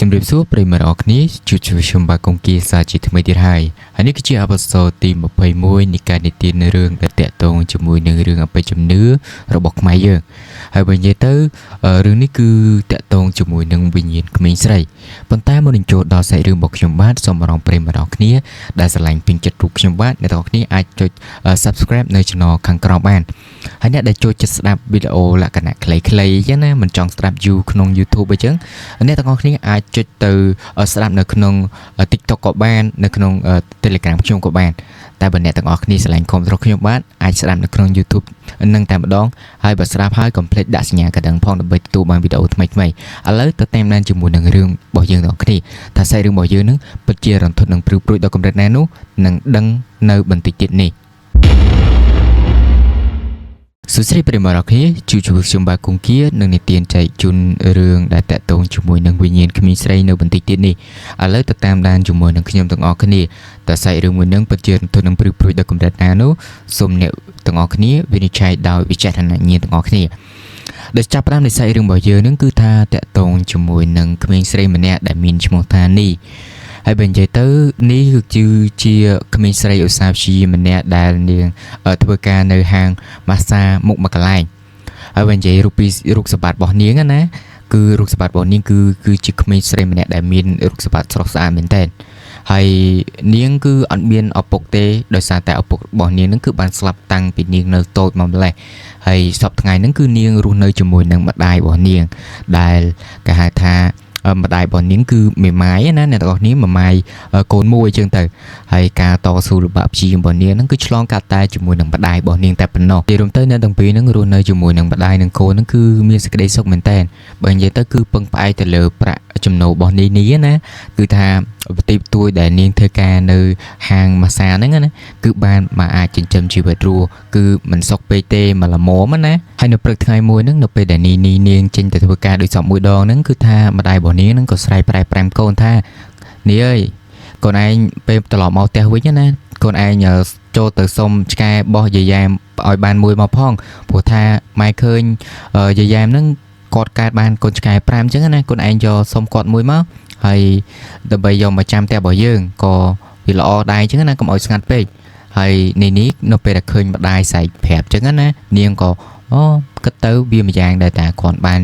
ជំរាបសួរប្រិយមិត្តអរគ្នាជួបខ្ញុំបាទកុងគីសាជាថ្មីទៀតហើយនេះគឺជាអបសរទី21នៃការនិទានរឿងដែលតាក់ទងជាមួយនឹងរឿងអបិយជំនឿរបស់ខ្មែរយើងហើយបើនិយាយទៅរឿងនេះគឺតាក់ទងជាមួយនឹងវិញ្ញាណក្មេងស្រីប៉ុន្តែមុននឹងចូលដល់សាច់រឿងរបស់ខ្ញុំបាទសូមអរគុណប្រិយមិត្តអរគ្នាដែលស្រឡាញ់ពេញចិត្តរូបខ្ញុំបាទអ្នកទាំងអស់គ្នាអាចចុច Subscribe នៅ Channel ខាងក្រោមបានហើយអ្នកដែលចូលចិត្តស្ដាប់វីដេអូលក្ខណៈខ្លីៗអញ្ចឹងណាមិនចង់ស្ដាប់យូរក្នុង YouTube អញ្ចឹងអ្នកទាំងអស់គ្នាអាចចុចទៅស្ដាប់នៅក្នុង TikTok ក៏បាននៅក្នុង Telegram ខ្ញុំក៏បានតែបើអ្នកទាំងអស់គ្នាស្រឡាញ់ខមត្រខ្ញុំបាទអាចស្ដាប់នៅក្នុង YouTube នឹងតែម្ដងហើយបើស្ដាប់ហើយកុំភ្លេចដាក់សញ្ញាកណ្ដឹងផងដើម្បីទទួលបានវីដេអូថ្មីៗឥឡូវទៅតាមដានជាមួយនឹងរឿងរបស់យើងទាំងអស់គ្នាថាសាច់រឿងរបស់យើងនឹងពិតជារន្ធត់នឹងព្រឺព្រួយដល់កម្រិតណានោះនឹងដឹងនៅបន្តិចទៀតនេះសួស្តីប្រិយមិត្តអរគ្នាជួបខ្ញុំបាទគង្គៀនឹងនិទានចែកជូនរឿងដែលតាក់ទងជាមួយនឹងវិញ្ញាណក្មេងស្រីនៅបន្តិចទៀតនេះឥឡូវទៅតាមដានជាមួយនឹងខ្ញុំទាំងអស់គ្នាតើសាច់រឿងមួយនឹងពិតជារន្ធត់នឹងព្រឺព្រួយដល់កម្រិតណានោះសូមអ្នកទាំងអស់គ្នាវិនិច្ឆ័យដោយវិចារណញ្ញាណទាំងអស់គ្នាដែលចាប់ផ្ដើមនៃសាច់រឿងរបស់យើងនឹងគឺថាតាក់ទងជាមួយនឹងក្មេងស្រីម្នាក់ដែលមានឈ្មោះថានីហើយបើនិយាយទៅនេះគឺជាក្មេងស្រីឧស្សាហ៍ព្យាយាមម្នាក់ដែលនាងធ្វើការនៅហាងម៉ាស្សាមុខមួយកន្លែងហើយបើនិយាយរូបសម្បត្តិរបស់នាងណាគឺរូបសម្បត្តិរបស់នាងគឺជាក្មេងស្រីម្នាក់ដែលមានរូបសម្បត្តិស្រស់ស្អាតមែនទែនហើយនាងគឺអត់មានឪពុកទេដោយសារតែឪពុករបស់នាងនឹងគឺបានស្លាប់តាំងពីនាងនៅតូចមកម្លេះហើយសពថ្ងៃហ្នឹងគឺនាងរស់នៅជាមួយនឹងម្ដាយរបស់នាងដែលគេហៅថាម្ដាយរបស់នាងគឺមេម៉ាយណាអ្នកទាំងអស់គ្នាមេម៉ាយកូនមួយអញ្ចឹងទៅហើយការតស៊ូលំបាកព្យាយាមរបស់នាងហ្នឹងគឺឆ្លងកាត់តែជាមួយនឹងម្ដាយរបស់នាងតែប៉ុណ្ណោះនិយាយរួមទៅអ្នកទាំងពីរហ្នឹងរស់នៅជាមួយនឹងម្ដាយនិងកូនហ្នឹងគឺមានសេចក្តីសុខមែនតើបើនិយាយទៅគឺពឹងផ្អែកទៅលើប្រាក់ចំណូលរបស់នាងនេះណាគឺថាបន្តិចបន្តួចដែលនាងធ្វើការនៅហាងម៉ាស្សាហ្នឹងណាគឺបានមកអាចចិញ្ចឹមជីវិតរស់គឺមិនសុខពេកទេមកល្មមណាហើយនៅព្រឹកថ្ងៃមួយហ្នឹងនៅពេលដែលនាងចេញទៅធ្វើការដោយសពមួយដងហ្នឹងគឺថាម្ដាយរបស់នាងហ្នឹងក៏ស្រែកប្រែប្រាំកូនថានេះអើយកូនឯងពេលត្រឡប់មកផ្ទះវិញណាកូនឯងចូលទៅសុំឆ្កែបោះយាយ៉ែមឲ្យបានមួយមកផងព្រោះថាម៉ែឃើញយាយ៉ែមហ្នឹងគាត់កើតបានកូនឆ្កែ5អញ្ចឹងណាកូនឯងយកសុំគាត់មួយមកហើយដើម្បីយកមកចាំផ្ទះរបស់យើងក៏វាល្អដែរអញ្ចឹងណាកុំឲ្យស្ងាត់ពេកហើយនេះនៅពេលដែលឃើញម្ដាយស្រែកប្រាប់អញ្ចឹងណានាងក៏គិតទៅវាម្យ៉ាងដែរតែគាត់បាន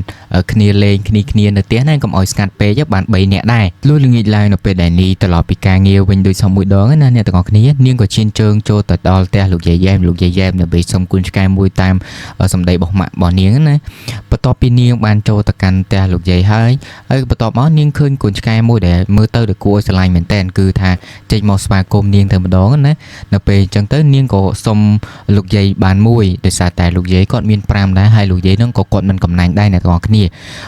គ្នាលេងគ្នានៅផ្ទះណាកុំឲ្យស្ងាត់ពេកបាន3នាក់ដែរលុះល្ងាចឡើងនៅពេលដែលនេះត្រឡប់ពីការងារវិញដូចសមមួយដងណាអ្នកទាំងអស់គ្នានាងក៏ឈានជើងចូលទៅដល់ផ្ទះលោកយាយយ៉ែមដើម្បីសុំគុណឆ្កែមួយតាមសម្ដីរបស់ម៉ាក់របស់នាងណាបន្ទាប់ពីនាងបានចូលទៅកាន់ផ្ទះលោកយាយហើយបន្ទាប់មកនាងឃើញគុណឆ្កែមួយដែលមើលទៅដូចគួរឲ្យស្រឡាញ់មែនតើគឺថាចេញមកស្វាគមន៍នាងទៅម្ដងណានៅពេលអញ្ចឹងទៅនាងក៏សុំលោកយាយបានមួយដោយសារតែលោកយាយគាត់មាន5ដែរហើយលោកយាយនឹងក៏គាត់មិនកំណាញ់ដែរអ្នកទាំងអស់គ្នា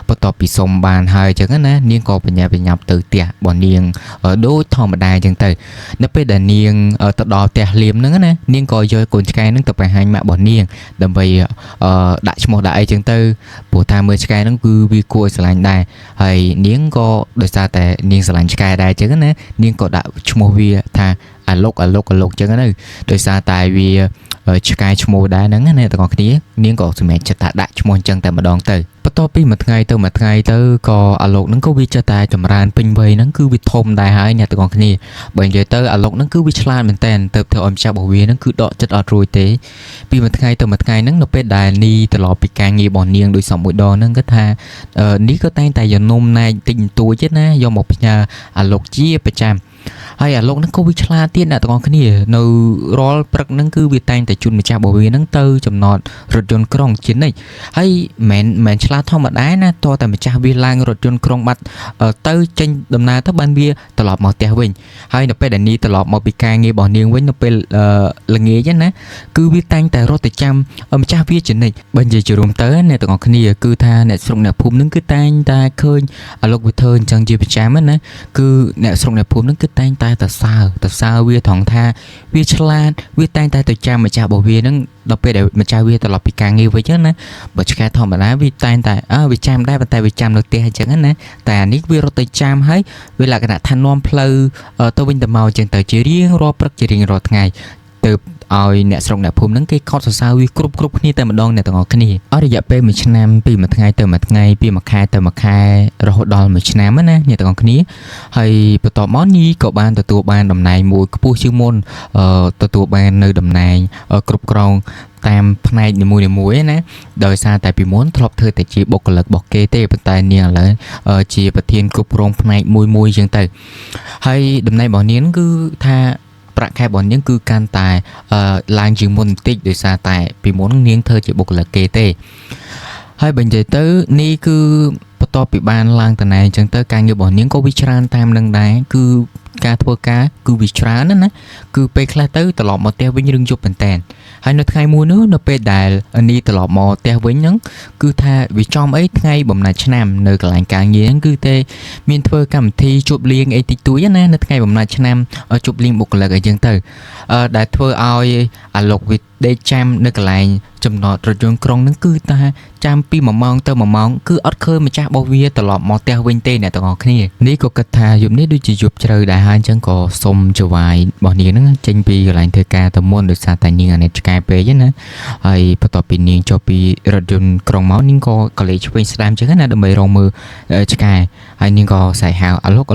បន្ទាប់ពីសុំបានហើយអញ្ចឹងណានាងក៏បញ្ញាបញ្ញាប់ទៅផ្ទះរបស់នាងដូចធម្មតាអញ្ចឹងទៅនៅពេលដែលនាងទៅដល់ផ្ទះលៀមហ្នឹងណានាងក៏យកកូនឆ្កែហ្នឹងទៅបង្ហាញម៉ាក់របស់នាងដើម្បីដាក់ឈ្មោះដាក់អីអញ្ចឹងទៅព្រោះថាមើលឆ្កែហ្នឹងគឺវាគួរឲ្យស្រឡាញ់ដែរហើយនាងក៏ដោយសារតែនាងស្រឡាញ់ឆ្កែដែរអញ្ចឹងណានាងក៏ដាក់ឈ្មោះវាថាអាឡុកអញ្ចឹងទៅដោយសារតែវាឆ្កែឈ្មោះដែរហ្នឹងណាអ្នកទាំងអស់គ្នានាងក៏សម្រេចចិត្តថាដាក់ឈ្មោះអញ្ចឹងតែម្ដងទៅបន្ទាប់ពីមួយថ្ងៃទៅក៏អាឡុកហ្នឹងក៏វាចិត្តតែចម្រើនពេញវ័យហ្នឹងគឺវាធំដែរហើយអ្នកទាំងអស់គ្នាបើនិយាយទៅអាឡុកហ្នឹងគឺវាឆ្លាតមែនតើទៅធ្វើឲ្យម្ចាស់របស់វាហ្នឹងគឺដកចិត្តអត់រួចទេពីមួយថ្ងៃហ្នឹងនៅពេលដែលនីត្រឡប់ពីការងាររបស់នាងដោយសមមួយដងហ្នឹងគាត់ថានេះក៏តែងតែយកនំណែកតិចបន្តួចទេណាយកមកផ្ញើអាឡុកជាប្រចាំហើយអាឡុកហ្នឹងក៏វាឆ្លាតទៀតអ្នកទាំងអស់គ្នានៅរាល់ព្រឹកហ្នឹងគឺវាតែងតែជូនម្ចាស់របស់វាហ្នឹងទៅចំណតរថយន្តក្រុងជានិច្ចហើយមិនឆ្លាតធម្មតាណាតើតែម្ចាស់វាឡើងរថយន្តក្រុងបាត់ទៅចេញដំណើរទៅបានវាត្រឡប់មកផ្ទះវិញហើយនៅពេលដែលនីត្រឡប់មកពីការងាររបស់នាងវិញនៅពេលល្ងាចណាគឺវាតែងតែរត់ទៅចាំម្ចាស់វាជានិច្ចបើនិយាយជារួមទៅអ្នកទាំងអស់គ្នាគឺថាអ្នកស្រុកអ្នកភូមិហ្នឹងគឺតែងតែឃើញអាឡុកវាធ្វើអញ្ចឹងជាប្រចាំណាគឺអ្នកស្រុកអ្នកភូមិហ្នឹងគឺតែងតែសរសើរវាថងថាវាឆ្លាតវាតែងតែទៅចាំម្ចាស់របស់វាហ្នឹងដល់ពេលដែលម្ចាស់វាត្រឡប់ពីការងារវិញណាបើឆ្កែធម្មតាវាតែងតែវាចាំដែរប៉ុន្តែវាចាំនៅផ្ទះអញ្ចឹងណាតែអានេះវារត់ទៅចាំហើយវាលក្ខណៈថានាំផ្លូវទៅវិញទៅមកអញ្ចឹងទៅជារៀងរាល់ព្រឹកជារៀងរាល់ថ្ងៃទៅ ឲ្យអ្នកស្រុកអ្នកភូមិហ្នឹងគេកោតសរសើរវាគ្រប់គ្នាតែម្ដងអ្នកទាំងអស់គ្នាអស់រយៈពេល1ឆ្នាំពីមួយថ្ងៃទៅមួយថ្ងៃពីមួយខែទៅមួយខែរហូតដល់1ឆ្នាំណាអ្នកទាំងអស់គ្នាហើយបន្ទាប់មកនេះក៏បានទទួលបានតំណែងមួយខ្ពស់ជាងមុនទទួលបាននៅតំណែងគ្រប់គ្រងតាមផ្នែកនីមួយៗណាដោយសារតែពីមុនធ្លាប់ធ្វើតែជាបុគ្គលិករបស់គេទេប៉ុន្តែនាងឥឡូវជាប្រធានគ្រប់គ្រងផ្នែកមួយចឹងទៅហើយតំណែងរបស់នាងគឺថាប្រាក់ខែរបស់នាងគឺកាន់តែឡើងជាងមុនបន្តិចដោយសារតែពីមុននាងធ្វើជាបុគ្គលិកគេទេហើយបើនិយាយទៅនេះគឺបន្ទាប់ពីបានឡើងតំណែងអញ្ចឹងទៅការងាររបស់នាងក៏វាច្រើនតាមនឹងដែរគឺការធ្វើការគឺវាច្រើនណាគឺពេលខ្លះទៅត្រឡប់មកផ្ទះវិញរឿងយប់មែនតើហើយនៅថ្ងៃមួយនោះនៅពេលដែលនេះត្រឡប់មកផ្ទះវិញហ្នឹងគឺថាវាចំអីថ្ងៃបំណាច់ឆ្នាំនៅកន្លែងការងារហ្នឹងគឺតែមានធ្វើកម្មវិធីជប់លៀងអីតិចតួចណានៅថ្ងៃបំណាច់ឆ្នាំជប់លៀងបុគ្គលិកអីចឹងទៅដែលធ្វើឲ្យអាលោកវិដេកចាំនៅកន្លែងចំណតរថយន្តក្រុងហ្នឹងគឺថាចាំពី1ម៉ោងទៅ1ម៉ោងគឺអត់ឃើញម្ចាស់របស់វាត្រឡប់មកផ្ទះវិញទេអ្នកទាំងអស់គ្នានេះក៏គិតថាយប់នេះដូចជាយប់ជ្រៅដែរហើយអញ្ចឹងក៏សុំចវាយរបស់នាងហ្នឹងចេញពីកន្លែងធ្វើការទៅមុនដោយសារតែនាងអានេះឆ្កែពេកណាហើយបន្ទាប់ពីនាងចុះពីរថយន្តក្រុងមកនាងក៏កលេចឆ្វេងស្ដាំអញ្ចឹងណាដើម្បីរកមើលឆ្កែហើយនាងក៏ស្រែកហៅអាឡុក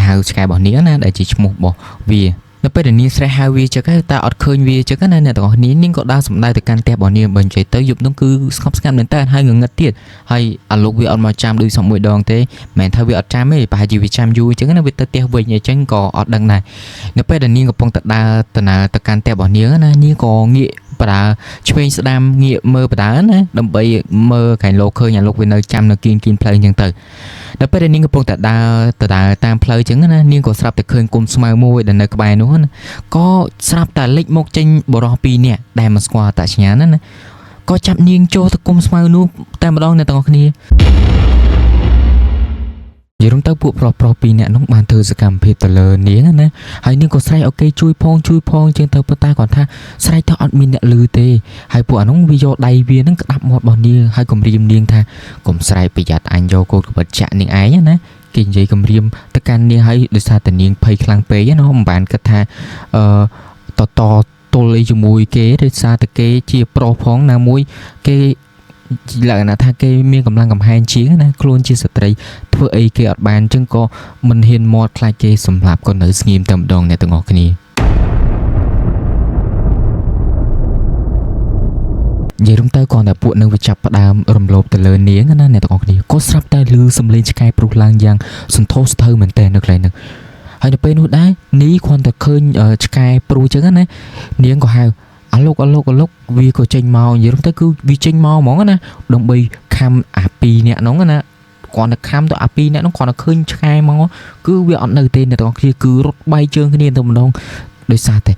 ហៅឆ្កែរបស់នាងណាដែលជាឈ្មោះរបស់វានៅពេលដែលនាងស្រែកហៅវាចឹងតែអត់ឃើញវាចឹងណាអ្នកទាំងអស់គ្នានាងក៏ដើរសម្ដៅទៅកាន់ផ្ទះរបស់នាងបើនិយាយទៅយប់នោះគឺស្ងប់ស្ងាត់មែនតើហើយងងឹតទៀតហើយអាលោកវាអត់មកចាំដូចសមួយដងទេមិនថាវាអត់ចាំទេប្រហែលជាវាចាំយូរចឹងណាវាទៅផ្ទះវិញអញ្ចឹងក៏អត់ដឹងដែរនៅពេលដែលនាងកំពុងតែដើរទៅកាន់ផ្ទះរបស់នាងណានាងក៏ងាកបដាឆ្វេងស្ដាំងាកមើលបដាណាដើម្បីមើលកែលោកឃើញអាលោកវានៅចាំនៅគៀនផ្លូវអញ្ចឹងទៅដល់ពេលដែលនាងកំពុងតែដើរតាមផ្លូវអញ្ចឹងណានាងក៏ស្រាប់តែឃើញគុំស្មៅមួយដែលនៅក្បែរនោះណាក៏ស្រាប់តែលេចមកចេញបរោះ2នាក់ដែលមិនស្គាល់អត្តសញ្ញាណណាក៏ចាប់នាងចូលទៅគុំស្មៅនោះតែម្ដងអ្នកទាំងអស់គ្នាយល់ទៅពួកប្រុស2នាក់នោះបានធ្វើសកម្មភាពទៅលើនាងណាហើយនាងក៏ស្រែកអូខេជួយផងជាងទៅប៉ុន្តែគាត់ថាស្រែកទៅអត់មានអ្នកឮទេហើយពួកអានោះវាយកដៃវានឹងក្តាប់មាត់របស់នាងហើយគំរាមនាងថាកុំស្រែកប្រយ័ត្នអញយកកូនក្បិតចាក់នាងឯងណាគេនិយាយគំរាមទៅកាន់នាងហើយដោយសារតែនាងភ័យខ្លាំងពេកណាមិនបានគិតថាតទល់អីជាមួយគេដោយសារតែគេជាប្រុសផងណាមួយគេលក្ខណៈថាគេមានកម្លាំងកំហែងជាងណាខ្លួនជាស្ត្រីធ្វើអីគេអត់បានអញ្ចឹងក៏មិនហ៊ានមាត់ខ្លាចគេសម្លាប់ក៏នៅស្ងៀមតែម្ដងអ្នកទាំងអស់គ្នានិយាយរំទៅគាត់តែពួកនឹងវាចាប់ផ្ដើមរំលោភទៅលើនាងណាអ្នកទាំងអស់គ្នាក៏ស្រាប់តែឮសំឡេងឆ្កែព្រុសឡើងយ៉ាងសន្ធោសន្ធៅមែនតើនៅកន្លែងហ្នឹងហើយនៅពេលនោះដែរនេះគាត់តែឃើញឆ្កែព្រុសអញ្ចឹងណានាងក៏ហៅអាឡុកវាក៏ចេញមកនិយាយទៅគឺវាចេញមកហ្មងណាដើម្បីខំអា2នាក់ហ្នឹងណាគាត់ទៅខំទៅអា2នាក់ហ្នឹងគាត់ទៅឃើញឆ្កែមកគឺវាអត់នៅទេអ្នកទាំងអស់គ្នាគឺរត់បែកជើងគ្នាទៅម្ដងដោយសារតែ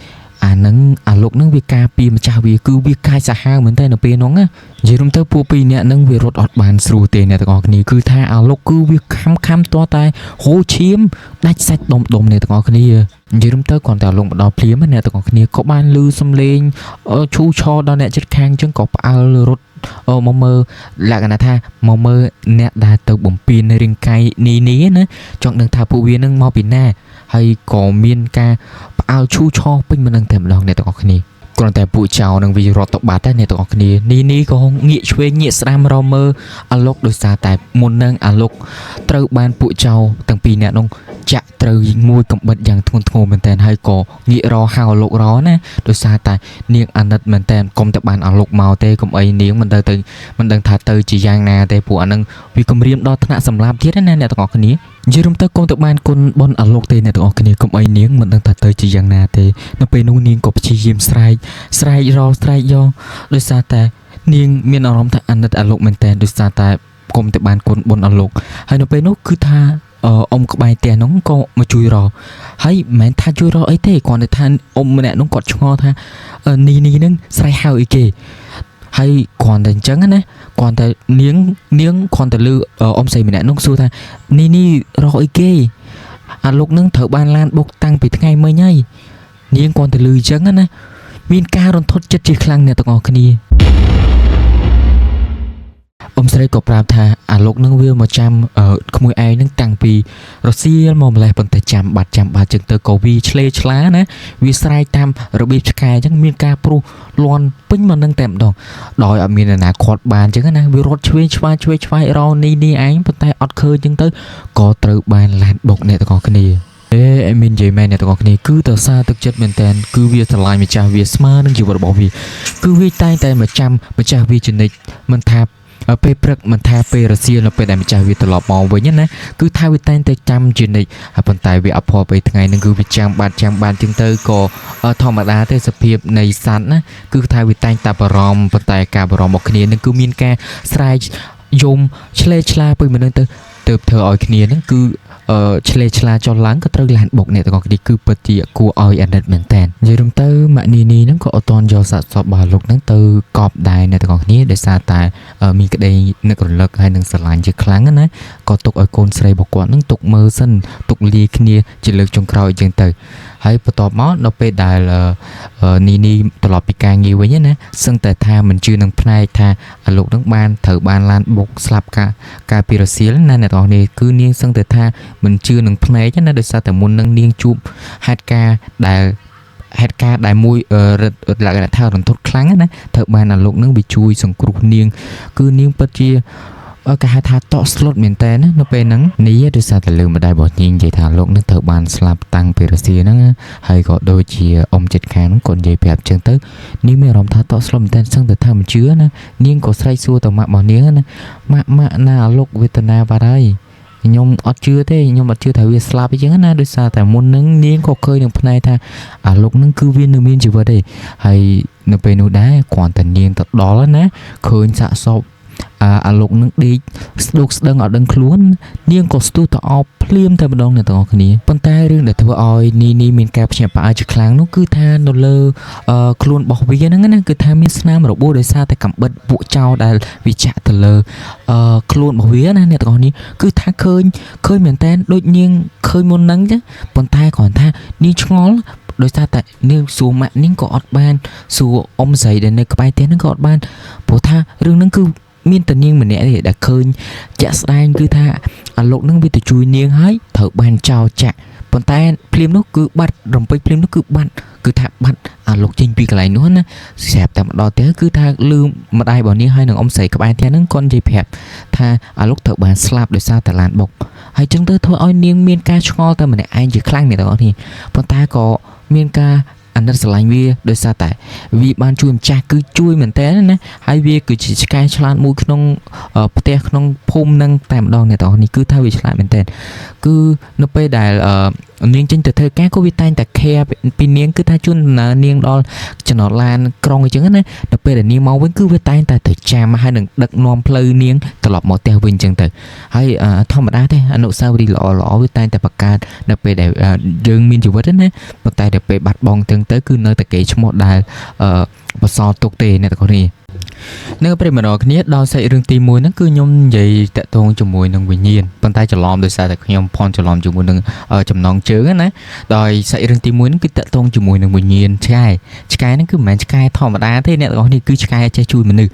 អាហ្នឹងអាឡុកហ្នឹងវាការពារម្ចាស់វាគឺវាកាយសាហាវមែនតើនៅពេលហ្នឹងណានិយាយរំទៅពួក2នាក់ហ្នឹងវារត់អត់បានស្រួលទេអ្នកទាំងអស់គ្នាគឺថាអាឡុកគឺវាខំតតែហូរឈាមដាច់សាច់ដុំអ្នកទាំងអស់គ្នានិយាយរំទៅគាត់តែអាឡុកមកដល់ភ្លាមអ្នកទាំងអស់គ្នាក៏បានឮសំឡេងឈូឆរដល់អ្នកជិតខាងអញ្ចឹងក៏ផ្អើលរត់មកមើលលក្ខណៈថាមកមើលអ្នកដែលទៅបំពេញរាងកាយនេះណាចង់ដឹងថាពួកវានឹងមកពីណាហើយក៏មានការផ្អើលឈូឆរពេញមិននឹងតែម្ដងអ្នកទាំងអស់គ្នាគ្រាន់តែពួកចៅនឹងវារត់ទៅបាត់ដែរអ្នកទាំងអស់គ្នានេះក៏ងាកឆ្វេងងាកស្ដាំរកមើលអាឡុកដោយសារតែមុននឹងអាឡុកត្រូវបានពួកចៅទាំង2នាក់នោះចាក់ត្រូវមួយកំបិតយ៉ាងធ្ងន់ធ្ងរមែនតើហើយក៏ងាករហៅអាឡុករណាដោយសារតែនាងអាណិតមែនតើកុំតែបានអាឡុកមកទេកុំអីនាងមិនដឹងថាទៅជាយ៉ាងណាទេពួកអានឹងវាគំរាមដល់ថ្នាក់សម្លាប់ទៀតណាអ្នកទាំងអស់គ្នានិយាយរំទៅកុំទៅបានគុណបនអាឡុកទេអ្នកទាំងអស់គ្នាកុំអីនាងមិនដឹងថាទៅជាយ៉ាងណាទេនៅពេលនោះនាងក៏ព្យាយាមស្រែកយកដោយសារតែនាងមានអារម្មណ៍ថាអាណិតអាឡុកមែនតើដោយសារតែគុំទៅបានគុណបនអាឡុកហើយនៅពេលនោះគឺថាអ៊ំក្បែរផ្ទះនោះក៏មកជួយរកហើយមិនមែនថាជួយរកអីទេគាត់ទៅថាអ៊ំម្នាក់នោះគាត់ឆ្ងល់ថានេះនឹងស្រែកហៅអីគេហើយគាត់តែអញ្ចឹងណាគាត់តែនាងគាត់ទៅលឺអ៊ំស្រីម្នាក់នោះសួរថានេះរកអីគេអាឡុកនឹងត្រូវបានឡានបុកតាំងពីថ្ងៃមិញហើយនាងគាត់ទៅលឺអញ្ចឹងណាមានការរន្ធត់ចិត្តជាខ្លាំងអ្នកទាំងអស់គ្នា ស្រីក៏ប្រាប់ថាអាលោកនឹងវាមកចាំក្មួយឯងនឹងតាំងពីរសៀលមកម្លេះប៉ុន្តែចាំបាត់ចឹងទៅក៏វាឆ្លេឆ្លាណាវាស្រែកតាមរបៀបឆ្កែចឹងមានការព្រោះលន់ពេញមកនឹងតែម្ដងដោយអត់មាននរណាខាត់បានចឹងណាវារត់ឆ្វេងឆ្វាយរោនេះឯងប៉ុន្តែអត់ឃើញចឹងទៅក៏ត្រូវបានឡានបុកអ្នកទាំងអស់គ្នាអេមាននិយាយមែនអ្នកទាំងអស់គ្នាគឺទៅសារទឹកចិត្តមែនតើគឺវាឆ្លាញ់ម្ចាស់វាស្មើនឹងជីវិតរបស់វាគឺវាតែងតែមកចាំម្ចាស់វាជំនិចមិនថាពេលព្រឹកមិនថាពេលរសៀលនៅពេលដែលម្ចាស់វាត្រឡប់មកវិញណាគឺថាវាតែងតែចាំជានិច្ចហើយប៉ុន្តែវាអត់ភ័ព្វពេលថ្ងៃហ្នឹងគឺវាចាំបាត់ចឹងទៅក៏ធម្មតាទេសភាពនៃសัตว์ណាគឺថាវាតែងតែបារម្ភប៉ុន្តែការបារម្ភរបស់គ្នានឹងគឺមានការស្រែកយំឆ្លេឆ្លាពេញមកនឹងទៅធ្វើឲ្យគ្នាហ្នឹងគឺឆ្លេឆ្លាចុះឡើងក៏ត្រូវឡានបុកអ្នកទាំងអស់គ្នាគឺពិតជាគួរឲ្យអាណិតមែនតើនិយាយរំទៅម៉ាក់នីហ្នឹងក៏អត់តន់យកសាកសពរបស់លោកហ្នឹងទៅកប់ដែរអ្នកទាំងអស់គ្នាដោយសារតែមានក្តីនឹករលឹកហើយនឹងស្រឡាញ់ជាខ្លាំងណាក៏ទុកឲ្យកូនស្រីរបស់គាត់ហ្នឹងទុកមើលសិនទុកលាគ្នាជាលើកចុងក្រោយអញ្ចឹងទៅហើយបន្ទាប់មកដល់ពេលដែលនីត្រឡប់ពីការងារវិញណាសឹងតែថាមិនជឿនឹងផ្នែកថាលោកនឹងត្រូវបានឡានបុកស្លាប់ការពីរសៀលណាអ្នកទាំងនេះគឺនាងសឹងតែថាមិនជឿនឹងផ្នែកណាដោយសារតែមុននឹងនាងជួបហេតុការណ៍ដែលមួយលក្ខណៈថារន្ធត់ខ្លាំងណាត្រូវបានលោកនឹងវាជួយសង្គ្រោះនាងគឺនាងពិតជាគេហៅថាតក់ស្លុតមែនតើណានៅពេលហ្នឹងនេះដោយសារតែលើម្ដាយរបស់នាងនិយាយថាលោកនឹងត្រូវបានស្លាប់តាំងពីរសៀលហ្នឹងហើយក៏ដូចជាអ៊ំចិត្តខាងហ្នឹងគាត់និយាយប្រាប់ចឹងទៅនាងមានអារម្មណ៍ថាតក់ស្លុតមែនតើសឹងតែថាមិនជឿណានាងក៏ស្រែកសួរទៅម៉ាក់របស់នាងណាម៉ាក់ណាលោកវេទនាបាត់ហើយខ្ញុំអត់ជឿទេខ្ញុំអត់ជឿថាវាស្លាប់អញ្ចឹងណាដោយសារតែមុននឹងនាងក៏ឃើញនឹងផ្នែកថាអាលោកនឹងគឺវានៅមានជីវិតទេហើយនៅពេលនោះដែរគ្រាន់តែនាងទៅដល់ណាឃើញសាកសពអាលោកនឹងដេកស្ដុកស្ដឹងអត់ដឹងខ្លួននាងក៏ស្ទុះទៅអោបភ្លាមតែម្ដងអ្នកទាំងអស់គ្នាប៉ុន្តែរឿងដែលធ្វើឲ្យនីមានការភ្ញាក់ផ្អើលជាខ្លាំងនោះគឺថានៅលើខ្លួនរបស់វាហ្នឹងណាគឺថាមានស្នាមរបួសដោយសារតែកំបិតពួកចោលដែលវាចាក់ទៅលើខ្លួនរបស់វាណាអ្នកទាំងអស់គ្នាគឺថាឃើញមែនតើដូចនាងឃើញមុនហ្នឹងចឹងប៉ុន្តែគ្រាន់ថានាងឆ្ងល់ដោយសារតែនាងសួរម៉ាក់នាងក៏អត់បានសួរអ៊ំស្រីដែលនៅក្បែរផ្ទះហ្នឹងក៏អត់បានព្រោះថារឿងហ្នឹងគឺមានតែនាងម្នាក់ទេដែលឃើញជាក់ស្ដែងគឺថាអាលោកនឹងវាទៅជួយនាងហើយត្រូវបានចោលចាក់ប៉ុន្តែភ្លាមនោះគឺបាត់រំពេចភ្លាមនោះគឺបាត់គឺថាបាត់អាលោកចេញពីកន្លែងនោះណាស្រាប់តែម្ដងទៅគឺថាលឺម្ដាយរបស់នាងហើយនឹងអ៊ំស្រីក្បែរផ្ទះហ្នឹងគាត់និយាយប្រាប់ថាអាលោកត្រូវបានស្លាប់ដោយសារតែឡានបុកហើយចឹងទៅធ្វើឲ្យនាងមានការឆ្ងល់តែម្នាក់ឯងជាខ្លាំងអ្នកទាំងអស់នេះប៉ុន្តែក៏មានការអាណិតស្រឡាញ់វាដោយសារតែវាបានជួយម្ចាស់គឺជួយមែនតើណាហើយវាគឺជាឆ្កែឆ្លាតមួយក្នុងផ្ទះក្នុងភូមិនឹងតែម្ដងអ្នកទាំងអស់នេះគឺថាវាឆ្លាតមែនតើគឺនៅពេលដែលនាងចេញទៅធ្វើការក៏វាតែងតែ care ពីនាងគឺថាជូនដំណើរនាងដល់ចំណតឡានក្រុងអញ្ចឹងណានៅពេលដែលនាងមកវិញគឺវាតែងតែទៅចាំហើយនឹងដឹកនាំផ្លូវនាងត្រឡប់មកផ្ទះវិញអញ្ចឹងទៅហើយធម្មតាទេអនុស្សាវរីយ៍ល្អវាតែងតែបង្កើតនៅពេលដែលយើងមានជីវិតណាប៉ុន្តែដល់ពេលបាត់បង់ទាំងទៅគឺនៅតែគេឈ្មោះដែលបន្សល់ទុកទេអ្នកទាំងនេះនៅប្រិមត្តរបស់គ្នាដល់សាច់រឿងទី1ហ្នឹងគឺខ្ញុំនិយាយតាក់ទងជាមួយនឹងវិញ្ញាណប៉ុន្តែច្រឡំដោយសារតែខ្ញុំផនច្រឡំជាមួយនឹងចំណងជើងណាដោយសាច់រឿងទី1ហ្នឹងគឺតាក់ទងជាមួយនឹងវិញ្ញាណឆ្កែហ្នឹងគឺមិនមែនឆ្កែធម្មតាទេអ្នកទាំងអស់នេះគឺឆ្កែចេះជួយមនុស្ស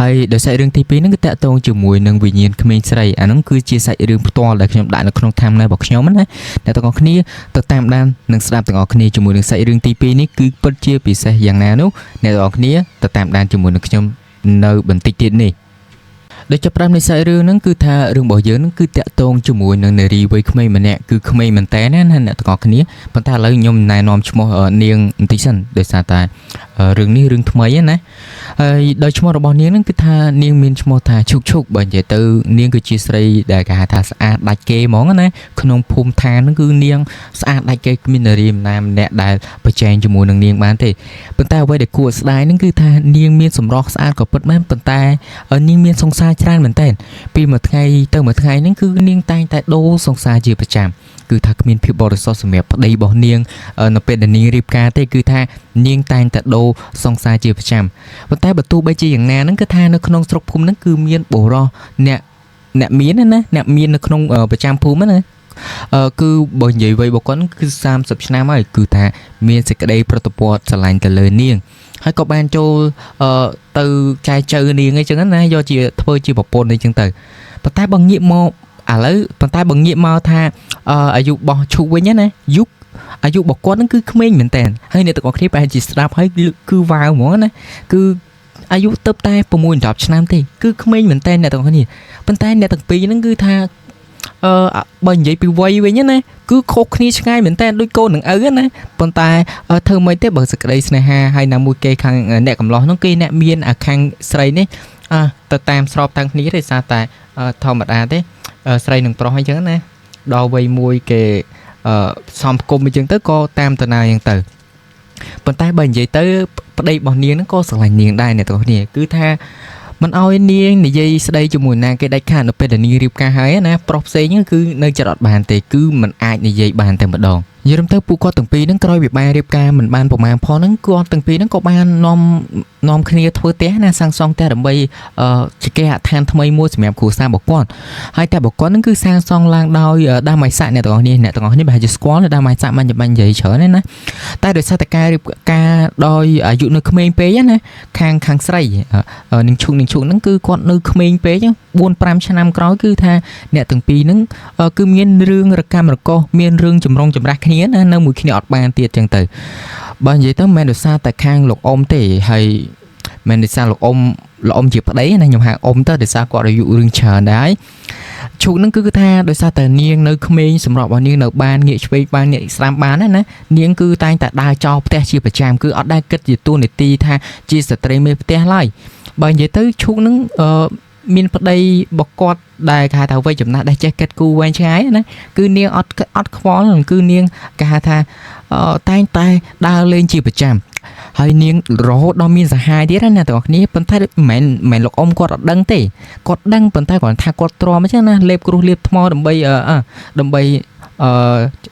ហើយដោយសាច់រឿងទី2ហ្នឹងគឺតាក់ទងជាមួយនឹងវិញ្ញាណក្មេងស្រីអាហ្នឹងគឺជាសាច់រឿងផ្ទាល់ដែលខ្ញុំដាក់នៅក្នុង timeline របស់ខ្ញុំណាអ្នកទាំងអស់គ្នាទៅតាមដាននិងស្ដាប់ទាំងអស់គ្នាជាមួយនឹងសាច់រឿងទី2នេះគឺពិតជាពិសេសយ៉ាងណានោះអ្នកទាំងអស់គ្នាទៅតាមដានជាមួយនឹងខ្ញុំនៅបន្តិចទៀតនេះដូចចាប់ផ្ដើមនៃសាច់រឿងហ្នឹងគឺថារឿងរបស់យើងហ្នឹងគឺតាក់ទងជាមួយនឹងនារីវ័យក្មេងម្នាក់គឺក្មេងមែនតើណាអ្នកទាំងអស់គ្នាប៉ុន្តែឥឡូវខ្ញុំណែនាំឈ្មោះនាងបន្តិចសិនដោយសារតែរឿងនេះរឿងថ្មីណាហើយដោយឈ្មោះរបស់នាងហ្នឹងគឺថានាងមានឈ្មោះថាឈុកបើនិយាយទៅនាងគឺជាស្រីដែលគេហៅថាស្អាតដាច់គេហ្មងណាក្នុងភូមិឋានហ្នឹងគឺនាងស្អាតដាច់គេគ្មាននារីម្នាក់ដែលប្រជែងជាមួយនឹងនាងបានទេប៉ុន្តែអ្វីដែលគួរស្ដាយហ្នឹងគឺថានាងមានសម្រស់ស្អាតក៏ពិតមែនប៉ុន្តែនាងមានសង្សារច្រើនមែនតើពីមួយថ្ងៃទៅមួយថ្ងៃហ្នឹងគឺនាងតែងតែដូរសង្សារជាប្រចាំគឺថាគ្មានភាពបរិសុទ្ធសម្រាប់ប្តីរបស់នាងនៅពេលដែលនាងរៀបការទេគឺថានាងតែងតែដូរសង្សារជាប្រចាំប៉ុន្តែបើទោះបីជាយ៉ាងណាហ្នឹងគឺថានៅក្នុងស្រុកភូមិហ្នឹងគឺមានបុរសអ្នកមានណាអ្នកមាននៅក្នុងប្រចាំភូមិណាគឺបើនិយាយវ័យរបស់គាត់គឺ30ឆ្នាំហើយគឺថាមានសេចក្តីប្រតិព័ទ្ធស្រឡាញ់ទៅលើនាង ហើយក៏បានចូលទៅចែកចៅនាងអីចឹងណាយកជាធ្វើជាប្រពន្ធអីចឹងទៅប៉ុន្តែបើងាកមកឥឡូវប៉ុន្តែបើងាកមកថាអាយុរបស់ឈូវិញណាអាយុរបស់គាត់ហ្នឹងគឺក្មេងមែនតើហើយអ្នកទាំងអស់គ្នាប្រហែលជាស្ដាប់ហើយគឺវ៉ាវហ្មងណាគឺអាយុទៅតែ6 10ឆ្នាំទេគឺក្មេងមែនតើអ្នកទាំងអស់គ្នាប៉ុន្តែអ្នកទាំងពីរហ្នឹងគឺថាបើនិយាយពីវ័យវិញណាគឺខុសគ្នាឆ្ងាយមែនតើដូចកូននឹងឪណាប៉ុន្តែធ្វើមិនទេបើសក្តីស្នេហាហើយណាមួយគេខាងអ្នកកំឡោះហ្នឹងគេអ្នកមានខាងស្រីនេះទៅតាមស្របតាមគ្នាទេសារតែធម្មតាទេស្រីនឹងប្រុសអញ្ចឹងណាដល់វ័យមួយគេសំគុំអញ្ចឹងទៅក៏តាមតាណាអញ្ចឹងទៅប៉ុន្តែបើនិយាយទៅប្តីរបស់នាងហ្នឹងក៏ស្រឡាញ់នាងដែរអ្នកទាំងគ្នាគឺថាមិនឲ្យនាងនិយាយស្ដីជាមួយណាគេដាច់ខាតនៅពេលដែលនាងរៀបការហើយណាប្រុសផ្សេងគឺនៅចិត្តអត់បានទេគឺមិនអាចនិយាយបានតែម្ដងនិយាយទៅពួកគាត់ទាំងពីរហ្នឹងក្រោយពីបានរៀបការមិនបានប្រមាណផងហ្នឹងគាត់ទាំងពីរហ្នឹងក៏បាននាំគ្នាធ្វើផ្ទះណាសាងសង់ផ្ទះដើម្បីជាគេហដ្ឋានថ្មីមួយសម្រាប់គ្រួសាររបស់គាត់ហើយតែរបស់គាត់ហ្នឹងគឺសាងសង់ឡើងដោយដាមៃសាក់អ្នកទាំងអស់គ្នាប្រហែលជាស្គាល់ដាមៃសាក់មិនបាញ់និយាយច្រើនណាតែដោយសារតែការរៀបការដោយអាយុនៅក្មេងពេកណាខាងស្រីនឹងឈុកហ្នឹងគឺគាត់នៅក្មេងពេក4-5 ឆ្នាំក្រោយគឺថាអ្នកទាំងពីរហ្នឹងគឺមានរឿងរកម្មរកុសមានរឿងចម្រុងចម្រាស់គ្នាណានៅមួយគ្នាអត់បានទៀតចឹងទៅបើនិយាយទៅមិនដោយសារតែខាងលោកអ៊ំទេហើយមិនដោយសារលោកអ៊ំជាប្តីណាខ្ញុំហៅអ៊ំទៅដោយសារគាត់អាយុរឿងច្រើនដែរឈុកហ្នឹងគឺថាដោយសារតែនាងនៅក្មេងសម្រាប់ឲ្យនាងនៅបានងាកឆ្វេងបានងាកស្ដាំបានណានាងគឺតែងតែដើរចោលផ្ទះជាប្រចាំគឺអត់ដែលគិតជាទួនាទីថាជាស្ត្រីមេផ្ទះឡើយបើនិយាយទៅឈុកហ្នឹងមានប្តីបកគាត់ដែលគេហៅថាវ័យចំណាស់ដែលចេះគិតគូរវែងឆ្ងាយណាគឺនាងអត់ខ្វល់គឺនាងគេហៅថាតែងតែដើរលេងជាប្រចាំហើយនាងរហូតដល់មានសហាយទៀតណាអ្នកទាំងអស់គ្នាប៉ុន្តែមិនមែនលោកអ៊ំគាត់អត់ដឹងទេគាត់ដឹងប៉ុន្តែគាត់ថាគាត់ទ្រាំអញ្ចឹងណាលេបគ្រោះលេបថ្មដើម្បី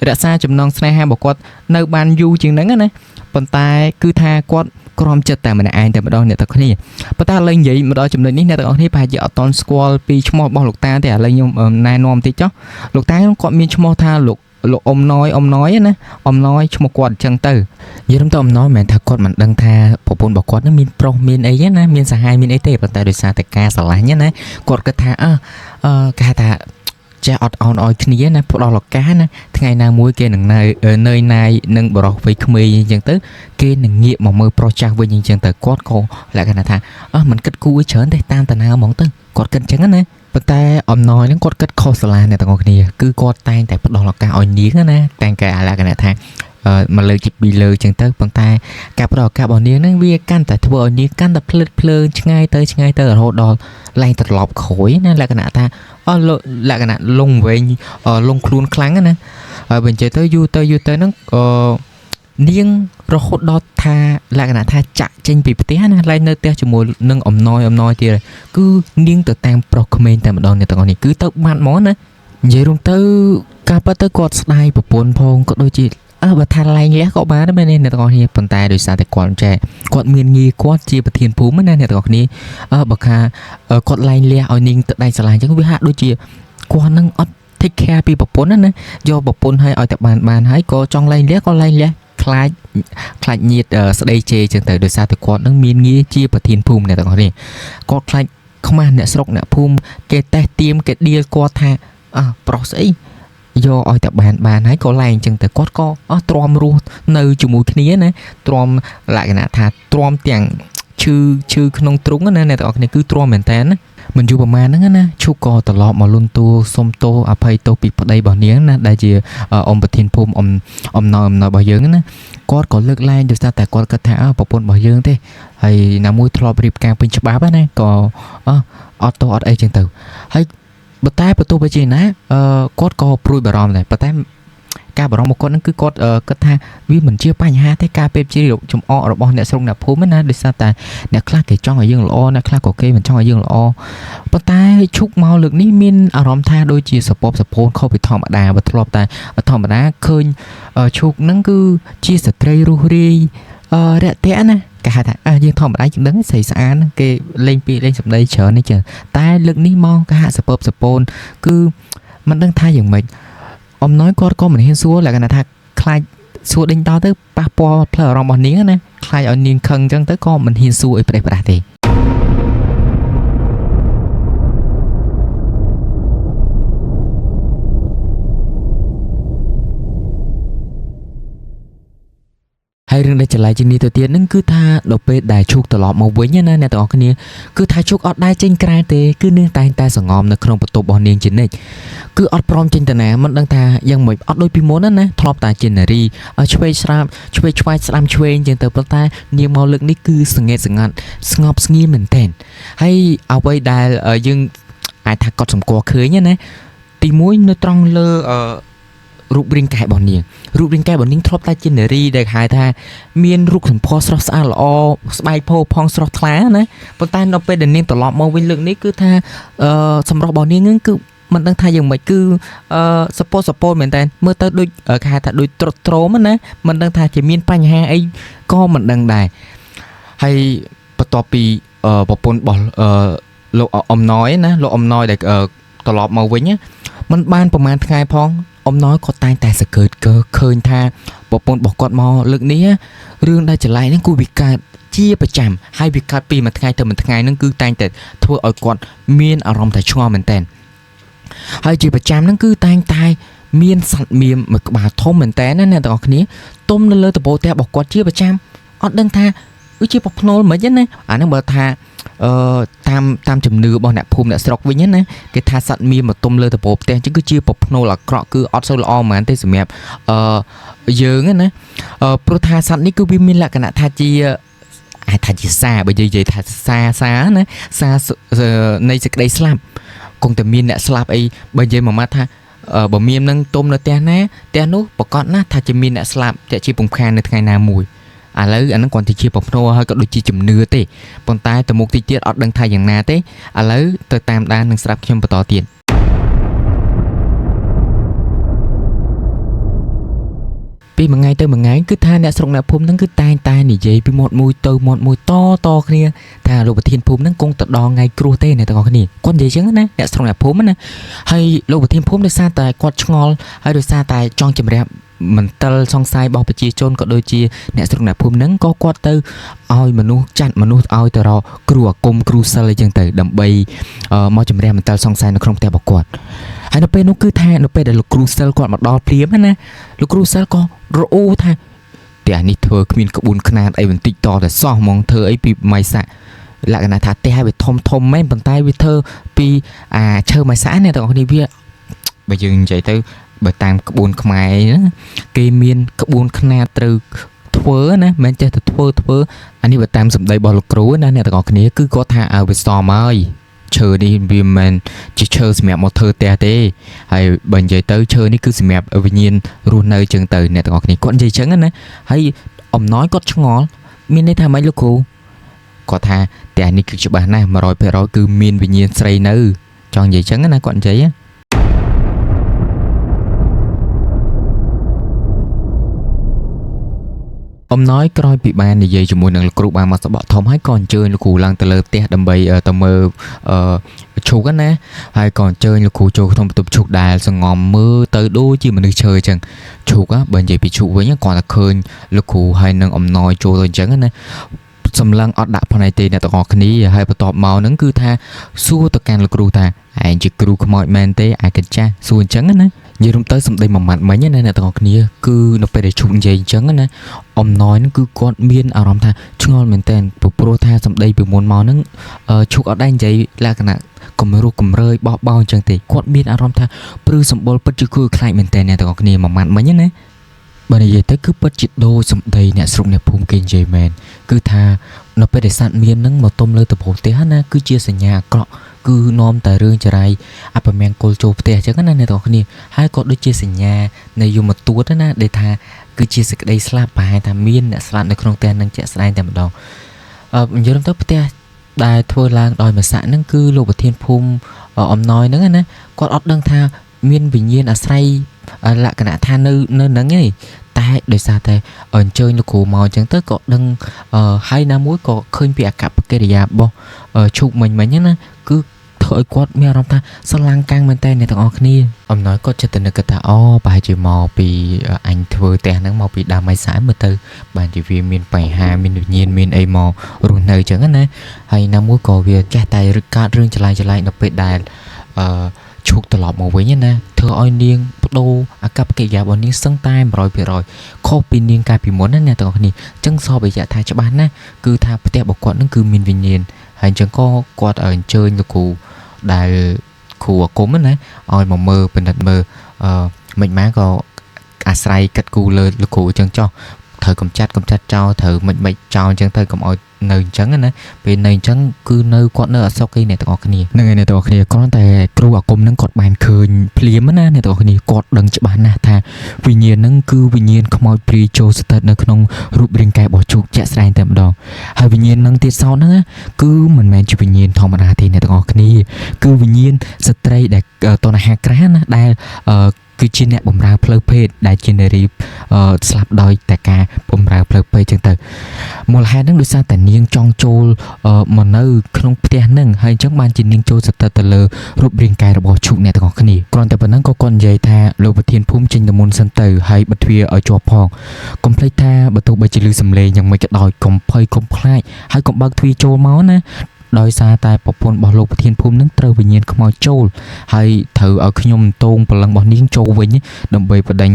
រក្សាចំណងស្នេហារបស់គាត់នៅបានយូរជាងហ្នឹងណាប៉ុន្តែគឺថាគាត់ក្រំចិត្តតែម្នាក់ឯងតែម្ដងអ្នកទាំងគ្នាប៉ុន្តែឥឡូវនិយាយមកដល់ចំណុចនេះអ្នកទាំងអស់គ្នាប្រហែលជាអត់តន់ស្គាល់ពីឈ្មោះរបស់លោកតាទេឥឡូវខ្ញុំណែនាំតិចចុះលោកតាគាត់មានឈ្មោះថាលោកអ៊ំណយណាអ៊ំណយឈ្មោះគាត់អញ្ចឹងទៅនិយាយទៅអ៊ំណយមិនមែនថាគាត់មិនដឹងថាប្រពន្ធរបស់គាត់នឹងមានប្រុសមានអីណាមានសហាយមានអីទេប៉ុន្តែដោយសារតែការស្រឡាញ់ណាគាត់គិតថាគេថាចេះអត់អោនឲ្យគ្នាណាផ្ដល់ឱកាសណាថ្ងៃណាមួយគេនឹងនៅណាយនឹងបរោះវ័យក្មេងអញ្ចឹងទៅគេនឹងងាកមកមើលប្រុសចាស់វិញអញ្ចឹងទៅគាត់ក៏លក្ខណៈថាមិនគិតគូរច្រើនទេតាមតាណាហ្មងទៅគាត់គិតអញ្ចឹងណាប៉ុន្តែអំណយហ្នឹងគាត់គិតខុសស្រឡាអ្នកទាំងអស់គ្នាគឺគាត់តែងតែផ្ដល់ឱកាសឲ្យនាងណាតែងតែលក្ខណៈថាមកលើកជាពីរលើចឹងទៅប៉ុន្តែការផ្ដល់ឱកាសរបស់នាងហ្នឹងវាកាន់តែធ្វើឲ្យនាងកាន់តែភ្លើតភ្លើនឆ្ងាយទៅរហូតដល់ឡើងត្រឡប់ក្រោយណាលក្ខណៈថាលក្ខណៈលងវែងលងខ្លួនខ្លាំងណាហើយបើនិយាយទៅយូរទៅហ្នឹងនាងរហូតដល់ថាលក្ខណៈថាចាក់ចេញពីផ្ទះណាឡើងនៅផ្ទះជាមួយនឹងអំណយទៀតគឺនាងទៅតាមប្រុសក្មេងតែម្ដងអ្នកទាំងអស់នេះគឺទៅបាត់ហ្មងណានិយាយរួមទៅការប៉ះទៅគាត់ស្ដាយប្រពន្ធផងក៏ដូចជាបើថាឡែងលះក៏បានដែរមែនអ្នកទាំងអស់គ្នាប៉ុន្តែដោយសារតែគាត់មានងារគាត់ជាប្រធានភូមិណាអ្នកទាំងអស់គ្នាបើថាគាត់ឡែងលះឲ្យនាងទៅដៃស្រឡាញ់អញ្ចឹងវាហាក់ដូចជាគាត់នឹងអត់ take care ពីប្រពន្ធណាយកប្រពន្ធឲ្យតែបានហើយក៏ចង់ឡែងលះខ្លាចញាតស្ដីជេរចឹងទៅដោយសារតែគាត់នឹងមានងារជាប្រធានភូមិអ្នកទាំងអស់នេះគាត់ខ្លាចខ្មាស់អ្នកស្រុកអ្នកភូមិគេតេះទៀមគេឌីលគាត់ថាប្រុសស្អីយកឲ្យតែបានហើយក៏ឡែងចឹងទៅគាត់ក៏ទ្រាំរស់នៅជាមួយគ្នាណាទ្រាំលក្ខណៈថាទ្រាំទាំងឈឺក្នុងទ្រុងណាអ្នកទាំងអស់គ្នាគឺទ្រាំមែនតើណាមិនយូរប្រហែលហ្នឹងណាឈូកក៏ត្រឡប់មកលុនតួសុំទោសអភ័យទោសពីប្តីរបស់នាងណាដែលជាអ៊ំប្រធានភូមិអំណោយរបស់យើងណាគាត់ក៏លើកលែងដោយសារតែគាត់គិតថាប្រពន្ធរបស់យើងទេហើយណាមួយធ្លាប់រៀបការពេញច្បាប់ណាក៏អត់ទោសអត់អីចឹងទៅហើយតែបើទោះបីជាណាគាត់ក៏ព្រួយបារម្ភដែរប៉ុន្តែការបារម្ភរបស់គាត់ហ្នឹងគឺគាត់គិតថាវាមិនជាបញ្ហាទេការពេបជាចំអករបស់អ្នកស្រុកអ្នកភូមិណាដោយសារតែអ្នកខ្លះគេចង់ឲ្យយើងល្អអ្នកខ្លះក៏គេមិនចង់ឲ្យយើងល្អប៉ុន្តែឈុកមកលើកនេះមានអារម្មណ៍ថាដូចជាសពសពូនខុសពីធម្មតាបើធ្លាប់តែធម្មតាឃើញឈុកហ្នឹងគឺជាស្ត្រីរុះរាយរាក់ទាក់ណាគេហៅថាយើងធម្មតាជាងដឹងស្រីស្អាតគេលេងសម្ដីច្រើននេះចឹងតែលើកនេះមកគេហាក់សពសពូនគឺមិនដឹងថាយ៉ាងម៉េចអំណោយគាត់ក៏មិនហ៊ានសួរលក្ខណៈថាខ្លាច សួរដេញដោលទៅប៉ះពាល់ផ្លូវអារម្មណ៍របស់នាងណាខ្លាចឲ្យនាងខឹងអញ្ចឹងទៅក៏មិនហ៊ានសួរអីប្រេះប្រាស់ទេហើយរឿងដែលចម្លែកជាងនេះទៅទៀតហ្នឹងគឺថាដល់ពេលដែលឈូកត្រឡប់មកវិញណាអ្នកទាំងអស់គ្នាគឺថាឈូកអត់ដែរចេញក្រៅទេគឺនាងតែងតែសង្ងំនៅក្នុងបន្ទប់របស់នាងជានិច្ចគឺអត់ព្រមចេញទៅណាមិនដឹងថាយ៉ាងម៉េចអត់ដូចពីមុនណាធ្លាប់តែជានារីឆ្វេងស្រាបឆ្វេងឆ្វាយស្ដាំឆ្វេងចឹងទៅប៉ុន្តែនាងមកលើកនេះគឺសង្កេតសង្កាត់ស្ងប់ស្ងៀមមែនទែនហើយអ្វីដែលយើងអាចថាកត់សម្គាល់ឃើញណាទី1នៅត្រង់លើរូបរាងកាយរបស់នាងរូបរាងកាយរបស់នាងធ្លាប់តែជានារីដែលហៅថាមានរូបសម្ផស្សស្រស់ស្អាតល្អស្បែកផូរផង់ស្រស់ថ្លាណាប៉ុន្តែនៅពេលដែលនាងត្រឡប់មកវិញលើកនេះគឺថាសម្រស់របស់នាងហ្នឹងគឺមិនដឹងថាយ៉ាងម៉េចគឺសពោមែនតើមើលទៅដូចគេហៅថាដូចត្រុតត្រោមណាមិនដឹងថាជាមានបញ្ហាអីក៏មិនដឹងដែរហើយបន្ទាប់ពីប្រពន្ធរបស់លោកអំណយណាលោកអំណយដែលត្រឡប់មកវិញមិនបានប្រហែលថ្ងៃផងអំណយក៏តែងតែសង្កេតឃើញថាប្រពន្ធរបស់គាត់មកលើកនេះរឿងដែលចម្លែកហ្នឹងគឺវាកើតជាប្រចាំហើយវាកើតពីមួយថ្ងៃទៅមួយថ្ងៃហ្នឹងគឺតែងតែធ្វើឲ្យគាត់មានអារម្មណ៍ថាឆ្ងល់មែនតើហើយជាប្រចាំហ្នឹងគឺតែងតែមានសត្វមៀមមួយក្បាលធំមែនតើណាអ្នកទាំងអស់គ្នាទុំនៅលើដំបូលផ្ទះរបស់គាត់ជាប្រចាំអត់ដឹងថាគឺជាប្រភ្នូលមិនណាអាហ្នឹងបើថាតាមជំនឿរបស់អ្នកភូមិអ្នកស្រុកវិញណាគេថាសត្វមៀមមកទុំលើដំបូលផ្ទះចឹងគឺជាប្រភ្នូលអាក្រក់គឺអត់សូវល្អហ្មងទេសម្រាប់យើងណាព្រោះថាសត្វនេះគឺវាមានលក្ខណៈថាជាអាចថាជាសាបើនិយាយថាសាណាសានៃសេចក្តីស្លាប់គង់តែមានអ្នកស្លាប់អីបើនិយាយមួយម៉ាត់ថាបើមៀមនឹងទុំនៅផ្ទះណាផ្ទះនោះប្រកាសណាថាជាមានអ្នកស្លាប់ជាជាពំខាននៅថ្ងៃណាមួយឥឡូវអាហ្នឹងគ្រាន់តែជាប្រភ្នូលហើយក៏ដូចជាជំនឿទេប៉ុន្តែទៅមុខទីទៀតអត់ដឹងថាយ៉ាងណាទេឥឡូវទៅតាមដាននឹងស្រាប់ខ្ញុំបន្តទៀតពីមួយថ្ងៃទៅមួយថ្ងៃគឺថាអ្នកស្រុកអ្នកភូមិហ្នឹងគឺតែងតែនិយាយពីមាត់មួយទៅមាត់មួយតគ្នាថាលោកប្រធានភូមិហ្នឹងគង់ទៅដល់ថ្ងៃគ្រោះទេអ្នកទាំងអស់គ្នាគាត់និយាយចឹងណាអ្នកស្រុកអ្នកភូមិណាហើយលោកប្រធានភូមិដោយសារតែគាត់ឆ្ងល់ហើយដោយសារតែចង់ជំរះមន្ទិលសង្ស័យរបស់ប្រជាជនក៏ដូចជាអ្នកស្រុកអ្នកភូមិហ្នឹងក៏គាត់ទៅឲ្យមនុស្សចាត់មនុស្សឲ្យទៅរកគ្រូអាគមគ្រូសិលអីចឹងទៅដើម្បីមកជំរះមន្ទិលសង្ស័យនៅក្នុងផ្ទះរបស់គាត់ហើយនៅពេលនោះគឺថានៅពេលដែលលោកគ្រូសិលគាត់មកដល់ព្រាមណាលោកគ្រូសិលក៏រអ៊ូថាផ្ទះនេះធ្វើគ្មានក្បួនខ្នាតអីបន្តិចតតែសោះហ្មងធ្វើអីពីម៉ៃសាក់លក្ខណៈថាផ្ទះវាធំមែនប៉ុន្តែវាធ្វើពីឈើម៉ៃសាក់នេះទាំងអស់គ្នាវាបើយើងនិយាយទៅបើតាមក្បួនខ្មែរណាគេមានក្បួនខ្នាតត្រូវធ្វើណាមិនចេះតែធ្វើអានេះបើតាមសម្ដីរបស់លោកគ្រូណាអ្នកទាំងអស់គ្នាគឺគាត់ថាឲ្យវាសមហើយឈើនេះវាមិនជាឈើសម្រាប់មកធ្វើផ្ទះទេហើយបើនិយាយទៅឈើនេះគឺសម្រាប់វិញ្ញាណរស់នៅចឹងទៅអ្នកទាំងអស់គ្នាគាត់និយាយចឹងណាហើយអំណោយគាត់ឆ្ងល់មានន័យថាម៉េចលោកគ្រូគាត់ថាផ្ទះនេះគឺច្បាស់ណាស់ 100% គឺមានវិញ្ញាណស្រីនៅចង់និយាយចឹងណាគាត់និយាយអំណោយក្រោយពីបាននិយាយជាមួយនឹងលោកគ្រូបានមកសបកធំហើយក៏អញ្ជើញលោកគ្រូឡើងទៅលើផ្ទះដើម្បីទៅមើលឈូកណាហើយក៏អញ្ជើញលោកគ្រូចូលក្នុងបន្ទប់ឈូកដែលសង្ងំមើលទៅដូចជាមនុស្សឈើអញ្ចឹងឈូកបើនិយាយពីឈូកវិញគាត់តែឃើញលោកគ្រូហើយនឹងអំណោយចូលទៅអញ្ចឹងណាសម្លឹងអត់ដាក់ផ្នែកទេអ្នកទាំងអស់គ្នាហើយបន្ទាប់មកហ្នឹងគឺថាសួរទៅកាន់លោកគ្រូថាឯងជាគ្រូខ្មោចមែនទេឯកចាស់សួរអញ្ចឹងណានិយាយរំទៅសម្ដីមួយម៉ាត់មិញណាអ្នកទាំងអស់គ្នាគឺនៅពេលដែលឈប់និយាយអញ្ចឹងណាអំណោយហ្នឹងគឺគាត់មានអារម្មណ៍ថាឆ្ងល់មែនតើព្រោះថាសម្ដីពីមុនមកហ្នឹងឈប់អត់ដែរនិយាយលក្ខណៈគំរោះគំរើយបោះបោអញ្ចឹងទេគាត់មានអារម្មណ៍ថាព្រឺសម្បុរពិតជាគួរខ្លាចមែនតើអ្នកទាំងអស់គ្នាមួយម៉ាត់មិញណាបើនិយាយទៅគឺពិតជាដូចសម្ដីអ្នកស្រុកអ្នកភូមិគេនិយាយមែនគឺថានៅពេលដែលសត្វមាននឹងមកទុំលើដំបូលផ្ទះណាគឺជាសញ្ញាអាក្រក់គឺនាំតែរឿងចរាយអពមង្គលចូលផ្ទះអញ្ចឹងណាអ្នកទាំងគ្នាហើយក៏ដូចជាសញ្ញានៃយមទូតណាដែលថាគឺជាសេចក្តីស្លាប់ប្រហែលថាមានអ្នកស្លាប់នៅក្នុងផ្ទះនឹងជាក់ស្ដែងតែម្ដងនិយាយទៅផ្ទះដែលធ្វើឡើងដោយម្សាក់ហ្នឹងគឺលោកប្រធានភូមិអំណោយហ្នឹងណាគាត់អត់ដឹងថាមានវិញ្ញាណអាស្រ័យលក្ខណៈថានៅហ្នឹងឯងតែដោយសារតែអញ្ជើញលោកគ្រូមកអញ្ចឹងទៅក៏ដឹងហើយណាមួយក៏ឃើញពីអកប្បកិរិយារបស់ឈូកមិញណាគឺធ ធ្វើឲ្យគាត់មានអារម្មណ៍ថាស្រឡាញ់កាំងមែនតើអ្នកទាំងអស់គ្នាអំណោយគាត់ចិត្តនឹកថាអូប្រហែលជាមកពីអញធ្វើផ្ទះហ្នឹងមកពីដើមមិនស្អាតមើលទៅបានជាវាមានបញ្ហាមានវិញ្ញាណមានអីមករស់នៅអញ្ចឹងណាហើយណាមួយក៏វាចេះតែរឹកកាត់រឿងចលាយនៅពេលដែលឈូកត្រឡប់មកវិញណាធ្វើឲ្យនាងបដូរអាកប្បកិរិយារបស់នាងសឹងតែ 100% ខុសពីនាងកាលពីមុនណាអ្នកទាំងអស់គ្នាអញ្ចឹងសពរយៈថាច្បាស់ណាគឺថាផ្ទះរបស់គាត់នឹងគឺមានវិញ្ញាណហើយអញ្ចឹងក៏គាត់អញ្ជើញលោកគ្រូដែលគ្រូអាគមណាឲ្យមកមើលពិនិត្យមើលមិនម៉ាក៏អាស្រ័យកាត់គូលើលោកគ្រូអញ្ចឹងចោះត្រូវកំចាត់ចោលត្រូវមិនចោលអញ្ចឹងទៅកុំឲ្យនៅអញ្ចឹងណាពេលនៅអញ្ចឹងគឺនៅគាត់នៅអសុខឯអ្នកទាំងអស់គ្នាហ្នឹងឯអ្នកទាំងអស់គ្នាគ្រាន់តែគ្រូអាគមនឹងគាត់បានឃើញភ្លាមណាអ្នកទាំងអស់គ្នាគាត់ដឹងច្បាស់ណាស់ថាវិញ្ញាណហ្នឹងគឺវិញ្ញាណខ្មោចព្រាយចូលស្ថិតនៅក្នុងរូបរាងកាយរបស់ជោគជាក់ស្ដែងតែម្ដងហើយវិញ្ញាណហ្នឹងទៀតសោតហ្នឹងគឺមិនមែនជាវិញ្ញាណធម្មតាទេអ្នកទាំងអស់គ្នាគឺវិញ្ញាណស្ត្រីដែលតណ្ហាក្រាស់ណាដែលគឺជាអ្នកបំរើផ្លូវភេទដែលជានារីស្លាប់ដោយតែការបំរើផ្លូវភេទចឹងទៅមូលហេតុហ្នឹងដោយសារតែនាងចង់ចូលមកនៅក្នុងផ្ទះហ្នឹងហើយអញ្ចឹងបានជានាងចូលស្ថិតទៅលើរូបរាងកាយរបស់ឈូកអ្នកទាំងអស់គ្នាគ្រាន់តែប៉ុណ្ណឹងក៏គាត់និយាយថាលោកប្រធានភូមិចេញទៅមុនសិនទៅហើយបិទទ្វារឲ្យជាប់ផងកុំភ្លេចថាបើទោះបីជាឮសំឡេងយ៉ាងម៉េចក៏ដោយកុំភ័យកុំខ្លាចហើយកុំបើកទ្វារចូលមកណាដោយសារតែប្រពន្ធរបស់លោកប្រធានភូមិនឹងត្រូវវិញ្ញាណខ្មោចចូលហើយត្រូវឲ្យខ្ញុំតោងព្រលឹងរបស់នាងចូលវិញដើម្បីបដិញ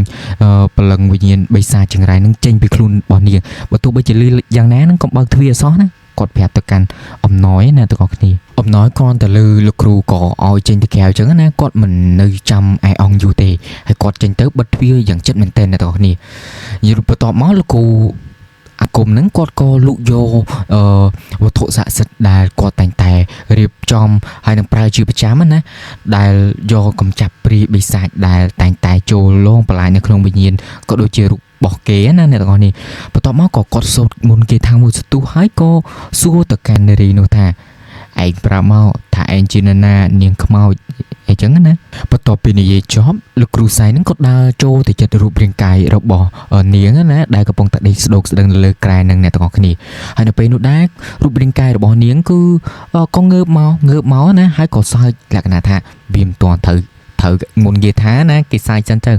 ព្រលឹងវិញ្ញាណបិសាចចង្រៃនឹងចេញពីខ្លួនរបស់នាងបើទោះបីជាលឺយ៉ាងណានឹងកុំបើកទ្វារអសោះណាគាត់ប្រាប់ទៅកាន់អំណោយណាទាំងអស់គ្នាអំណោយគ្រាន់តែលឺលោកគ្រូក៏ឲ្យចេញទៅក្រៅអញ្ចឹងណាគាត់មិននៅចាំឯអង្គយូរទេហើយគាត់ចេញទៅបិទទ្វារយ៉ាងជិតមែនទែនណាទាំងអស់គ្នាយូរបន្ទាប់មកលោកគ្រូអាគមហ្នឹងគាត់ក៏លក់យកវត្ថុស័ក្តិសិទ្ធិដែលគាត់តែងតែរៀបចំហើយនឹងប្រើជាប្រចាំណាដែលយកកំចាប់ព្រាយបិសាចដែលតែងតែចូលលងបន្លាចនៅក្នុងវិញ្ញាណក៏ដូចជារូបរបស់គេណាអ្នកទាំងអស់នេះបន្ទាប់មកក៏គាត់សូត្រមុនគេថាមួយសទុះហើយក៏សួរទៅកាន់នារីនោះថាឯងប្រាប់មកថាឯងជានរណានាងខ្មោចអញ្ចឹងណាបន្ទាប់ពីនិយាយចប់លោកគ្រូសៃនឹងក៏ដើរចូលទៅចិត្តរូបរាងកាយរបស់នាងណាដែលកំពុងតែដេកស្ដោកស្ដឹងលើក្រែនឹងអ្នកទាំងអស់គ្នាហើយនៅពេលនោះដែររូបរាងកាយរបស់នាងគឺក៏ងើបមកណាហើយក៏សើចលក្ខណៈថាវាមិនទាន់ត្រូវមុនគេថាណាគេសើចចឹងទៅ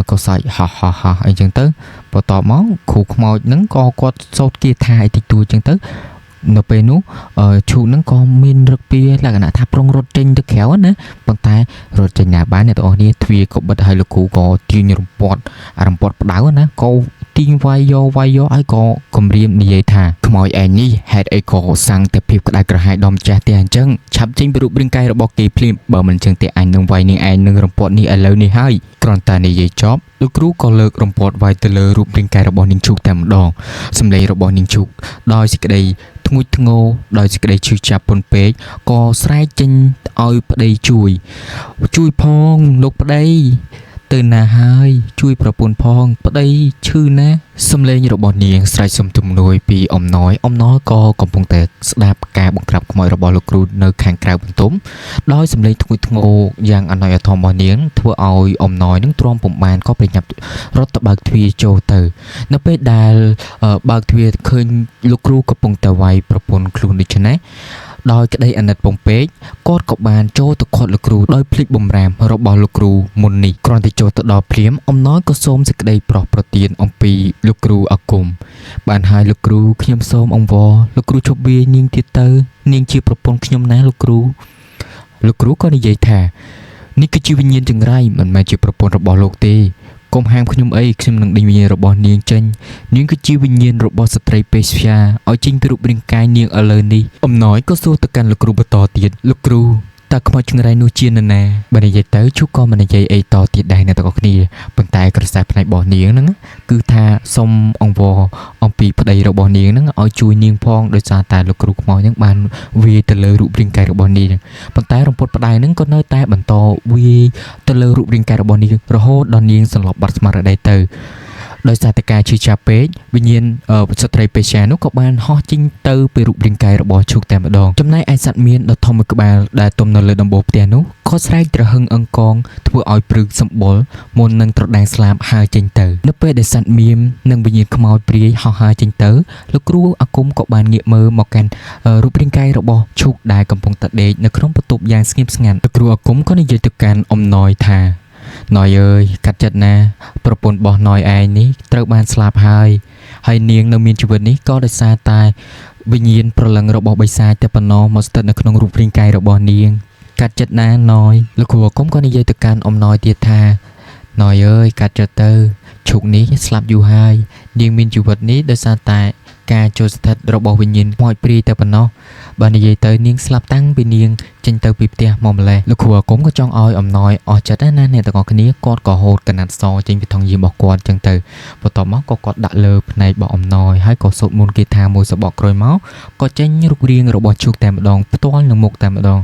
ក៏សើចហោះអីចឹងទៅបន្ទាប់មកគ្រូខ្មោចនឹងក៏គាត់សូត្រគេថាអីតិចតួចចឹងទៅនៅពេលនោះឈូកហ្នឹងក៏មានរឹកពីលក្ខណៈថាប្រុងរត់ចេញទៅក្រៅណាប៉ុន្តែរត់ចេញណាបានអ្នកទាំងអស់គ្នាទ្វារក៏បិទហើយលោកគ្រូក៏ទាញរំពាត់ផ្ដៅណាក៏ទាញវាយយកហើយក៏គំរាមនិយាយថាខ្មោចឯងនេះហេតុអីក៏សាំងតែភាពក្តៅក្រហាយដល់ម្ចាស់ទេអញ្ចឹងឆាប់ចេញពីរូបរាងកាយរបស់គេភ្លាមបើមិនអញ្ចឹងទេអញនឹងវាយនាងឯងនឹងរំពាត់នេះឥឡូវនេះហើយគ្រាន់តែនិយាយចប់លោកគ្រូក៏លើករំពាត់វាយទៅលើរូបរាងកាយរបស់នាងឈូកតែម្ដងសម្លេងរបស់នាងឈូកដោយសេចក្តីធ្ងួចធ្ងរដោយសេចក្តីឈឺចាប់ពន់ពេកក៏ស្រែកចេញឲ្យប្តីជួយផងលោកប្តីទៅណាហើយជួយប្រពន្ធផងប្តីឈឺណាសំឡេងរបស់នាងស្រែកសុំជំនួយពីអំណោយក៏កំពុងតែស្ដាប់ការបង្ក្រាបខ្មោចរបស់លោកគ្រូនៅខាងក្រៅបន្ទប់ដោយសំឡេងធ្ងន់ធ្ងរយ៉ាងអណយធមរបស់នាងធ្វើឲ្យអំណោយនឹងទ្រាំពុំបានក៏ប្រញាប់រត់ទៅបើកទ្វារចូលទៅនៅពេលដែលបើកទ្វារឃើញលោកគ្រូកំពុងតែវាយប្រពន្ធខ្លួនដូច្នេះដោយក្តីអាណិតពំពេកគាត់ក៏បានចូលទៅខាត់លោកគ្រូដោយភ្លេចបំរាមរបស់លោកគ្រូមុននេះគ្រាន់តែចូលទៅដល់ភ្លាមអំណោយក៏សូមសេចក្តីប្រោសប្រទានអំពីលោកគ្រូអាគមបានហើយលោកគ្រូខ្ញុំសូមអង្វរលោកគ្រូជប់វាយនាងទៀតទៅនាងជាប្រពន្ធខ្ញុំណាលោកគ្រូក៏និយាយថានេះគឺជាវិញ្ញាណចង្រៃមិនមែនជាប្រពន្ធរបស់លោកទេកុំហាមខ្ញុំអីខ្ញុំនឹងដេញវិញ្ញាណរបស់នាងចេញនាងគឺជាវិញ្ញាណរបស់ស្ត្រីពេស្យាឲ្យចេញពីរូបរាងកាយនាងឥឡូវនេះអំណោយក៏សួរទៅកាន់លោកគ្រូបន្តទៀតលោកគ្រូតើខ្មោចចង្រៃនោះជានរណាបើនិយាយទៅជូក៏មិននិយាយអីតទៀតដែរអ្នកទាំងអស់គ្នាប៉ុន្តែក្រសែភ្នែករបស់នាងហ្នឹងគឺថាសុំអង្វរអំពីប្តីរបស់នាងហ្នឹងឲ្យជួយនាងផងដោយសារតែលោកគ្រូខ្មោចហ្នឹងបានវាយទៅលើរូបរាងកាយរបស់នាងប៉ុន្តែរំពុតប្តីហ្នឹងក៏នៅតែបន្តវាយទៅលើរូបរាងកាយរបស់នាងរហូតដល់នាងសន្លប់បាត់ស្មារតីទៅដោយសារតែការឈឺចាប់ពេកវិញ្ញាណស្ត្រីពេស្យានោះក៏បានហោះចេញទៅពីរូបរាងកាយរបស់ឈូកតែម្ដងចំណែកឯសត្វមានដ៏ធំមួយក្បាលដែលទំនៅលើដំបូលផ្ទះនោះ ខស្រែកត្រហឹងអង្កងធ្វើឲ្យព្រឹកសម្បុរមុននឹងត្រដែងស្លាប់ហើរចេញទៅនៅពេលដែលសត្វមៀមនិងវិញ្ញាណខ្មោចព្រាយហោះហើរចេញទៅលោកគ្រូអាគមក៏បានងាកមើលមកកាន់រូបរាងកាយរបស់ឈូកដែលកំពុងតែដេកនៅក្នុងបន្ទប់យ៉ាងស្ងៀមស្ងាត់លោកគ្រូអាគមក៏និយាយទៅកាន់អំណយថាណយអើយកាត់ចិត្តណាប្រពន្ធរបស់ណយឯងនេះត្រូវបានស្លាប់ហើយនាងនៅមានជីវិតនេះក៏ដោយសារតែវិញ្ញាណប្រលឹងរបស់បិសាចតែប៉ុណ្ណោះមកស្ថិតនៅក្នុងរូបរាងកាយរបស់នាងកាត់ចិត្តណាណយលោកគ្រូអាគមក៏និយាយទៅកាន់អំណយទៀតថាណយអើយកាត់ចិត្តទៅឈូកនេះស្លាប់យូរហើយនាងមានជីវិតនេះដោយសារតែការចូលស្ថិតរបស់វិញ្ញាណខ្មោចព្រាយតែប៉ុណ្ណោះបើនិយាយទៅនាងស្លាប់តាំងពីនាងចេញទៅពីផ្ទះមកម្លេះលោកគ្រូអាគមក៏ចង់ឲ្យអំណយអស់ចិត្តណាអ្នកទាំងអស់គ្នាគាត់ក៏ហូតកណាត់សចេញពីថងយាមរបស់គាត់ចឹងទៅបន្ទាប់មកក៏គាត់ដាក់លើភ្នែករបស់អំណយហើយក៏សូត្រមន្តគាថាមួយសបកក្រោយមកក៏ចេញរូបរាងរបស់ឈូកតែម្ដងផ្ទាល់នឹងមុខតែម្ដង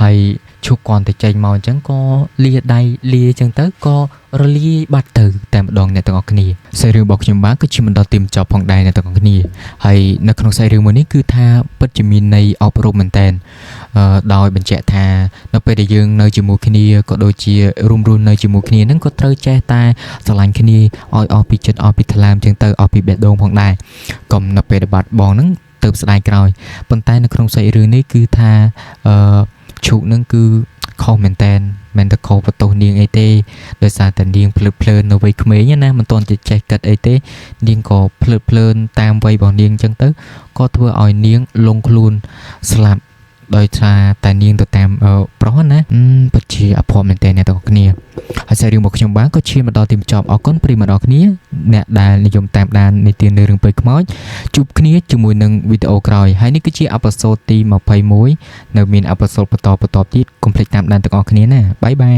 ហើយឈូកគាត់ទៅចេញមកអញ្ចឹងក៏លាដៃលាអញ្ចឹងទៅក៏រលាយបាត់ទៅតែម្ដងអ្នកទាំងអស់គ្នាសាច់រឿងរបស់ខ្ញុំបាទគឺជាមិនដល់ទីបញ្ចប់ផងដែរអ្នកទាំងអស់គ្នាហើយនៅក្នុងសាច់រឿងមួយនេះគឺថាពិតជាមានន័យអប់រំមែនតើដោយបញ្ជាក់ថានៅពេលដែលយើងនៅជាមួយគ្នាក៏ដូចជារួមរស់នៅជាមួយគ្នានឹងក៏ត្រូវចេះតែស្រឡាញ់គ្នាឲ្យអស់ពីចិត្តអស់ពីថ្លើមអញ្ចឹងទៅអស់ពីបេះដូងផងដែរកុំនៅពេលដែលបាត់បងនឹងទៅស្ដាយក្រោយប៉ុន្តែនៅក្នុងសាច់រឿងនេះគឺថាឈូកនឹងគឺខុសមែនតែនមិនទៅខុសបន្ទោសនាងអីទេដោយសារតែនាងភ្លើតភ្លើននៅវ័យក្មេងណាមិនទាន់ចេះគិតអីទេនាងក៏ភ្លើតភ្លើនតាមវ័យរបស់នាងអញ្ចឹងទៅក៏ធ្វើឲ្យនាងលងខ្លួនស្លាប់ដោយសារតែនាងទៅតាមប្រុសណាពិតជាអភ័ព្វមែនទែនអ្នកទាំងអស់គ្នាហើយសាច់រឿងរបស់ខ្ញុំបានក៏ឈានមកដល់ទីបញ្ចប់អរគុណប្រិយមិត្តអរគ្នាអ្នកដែលនិយមតាមដាននីតិរឿងព្រៃខ្មោចជួបគ្នាជាមួយនឹងវីដេអូក្រោយហើយនេះគឺជាអេពីសូតទី21នៅមានអេពីសូតបន្តទៀតកុំភ្លេចតាមដានទាំងអស់គ្នាណាបាយបាយ